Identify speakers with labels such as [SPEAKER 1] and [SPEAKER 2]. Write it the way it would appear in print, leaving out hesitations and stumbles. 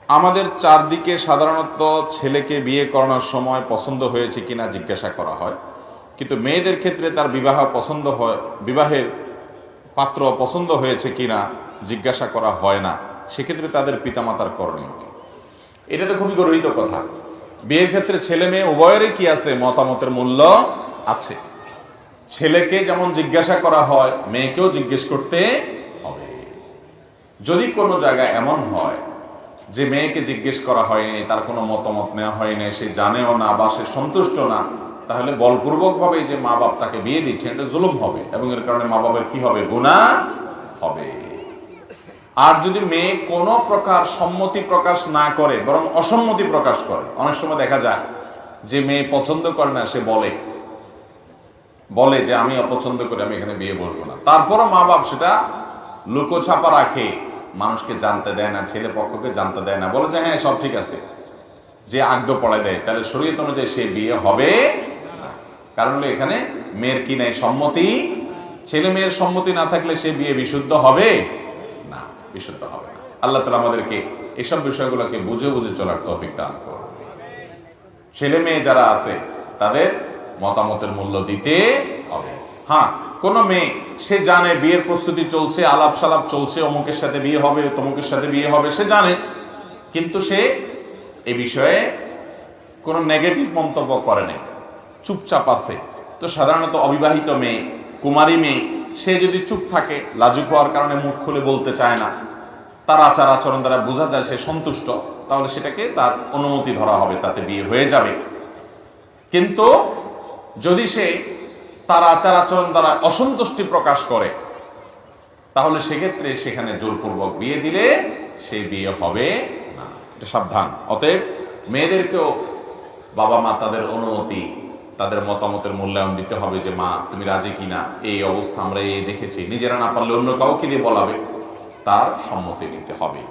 [SPEAKER 1] আমাদের চারদিকে সাধারণত ছেলেকে বিয়ে করানোর সময় পছন্দ হয়েছে কিনা জিজ্ঞাসা করা হয়, কিন্তু মেয়েদের ক্ষেত্রে তার বিবাহের পাত্র পছন্দ হয়েছে কিনা জিজ্ঞাসা করা হয় না। সেক্ষেত্রে তাদের পিতামাতার করণীয় কি? এটা তো খুবই গর্হিত কথা। বিয়ের ক্ষেত্রে ছেলে মেয়ে উভয়েরই কি আছে? মতামতের মূল্য আছে। ছেলেকে যেমন জিজ্ঞাসা করা হয়, মেয়েকেও জিজ্ঞেস করতে হবে। যদি কোনো জায়গায় এমন হয় যে মেয়েকে জিজ্ঞেস করা হয়নি, তার কোনো মতামত নেওয়া হয়নি, সে জানেও না বা সে সন্তুষ্ট না, তাহলে বলপূর্বকভাবে যে মা বাপ তাকে বিয়ে দিচ্ছে, এটা জুলুম হবে এবং এর কারণে মা বাবার কি হবে? গুনাহ হবে। আর যদি মেয়ে কোনো প্রকার সম্মতি প্রকাশ না করে, বরং অসম্মতি প্রকাশ করে, অনেক সময় দেখা যায় যে মেয়ে পছন্দ করে না, সে বলে যে আমি অপছন্দ করি, আমি এখানে বিয়ে বসবো না। তারপরও মা বাপ সেটা লুকোছাপা রাখে, মানুষকে জানতে দেয় না, ছেলে পক্ষকে জানতে দেয় না, বলে যে হ্যাঁ সব ঠিক আছে, যে আগদ পড়ায় দেয়, তাহলে শরীয়ত অনুযায়ী সে বিয়ে হবে না। কারণ হলো এখানে মেয়ের কি নাই? সম্মতি। ছেলে মেয়ের সম্মতি না থাকলে সে বিয়ে বিশুদ্ধ হবে না, বিশুদ্ধ হবে না। আল্লাহ তাআলা আমাদেরকে এসব বিষয়গুলোকে বুঝে বুঝে চলার তৌফিক দান করুন। ছেলে মেয়ে যারা আছে তাদের মতামতের মূল্য দিতে হবে। হ্যাঁ, কোনো মেয়ে সে জানে বিয়ের প্রস্তুতি চলছে, আলাপ সালাপ চলছে, অমুকের সাথে বিয়ে হবে, তমুকের সাথে বিয়ে হবে, সে জানে, কিন্তু সে এই বিষয়ে কোনো নেগেটিভ মন্তব্য করে নাই, চুপচাপ আছে। তো সাধারণত অবিবাহিত মেয়ে, কুমারী মেয়ে, সে যদি চুপ থাকে, লাজুক হওয়ার কারণে মুখ খুলে বলতে চায় না, তার আচার আচরণ দ্বারা বোঝা যায় সে সন্তুষ্ট, তাহলে সেটাকে তার অনুমতি ধরা হবে, তাতে বিয়ে হয়ে যাবে। কিন্তু যদি সে তার আচার আচরণ দ্বারা অসন্তুষ্টি প্রকাশ করে, তাহলে সেক্ষেত্রে সেখানে জোরপূর্বক বিয়ে দিলে সেই বিয়ে হবে না। এটা সাবধান। অতএব মেয়েদেরকেও বাবা মা তাদের অনুমতি, তাদের মতামতের মূল্যায়ন দিতে হবে, যে মা তুমি রাজি কিনা, এই অবস্থা আমরা এই দেখেছি, নিজেরা না পারলে অন্য কাউকে দিয়ে বলাবে, তার সম্মতি নিতে হবে।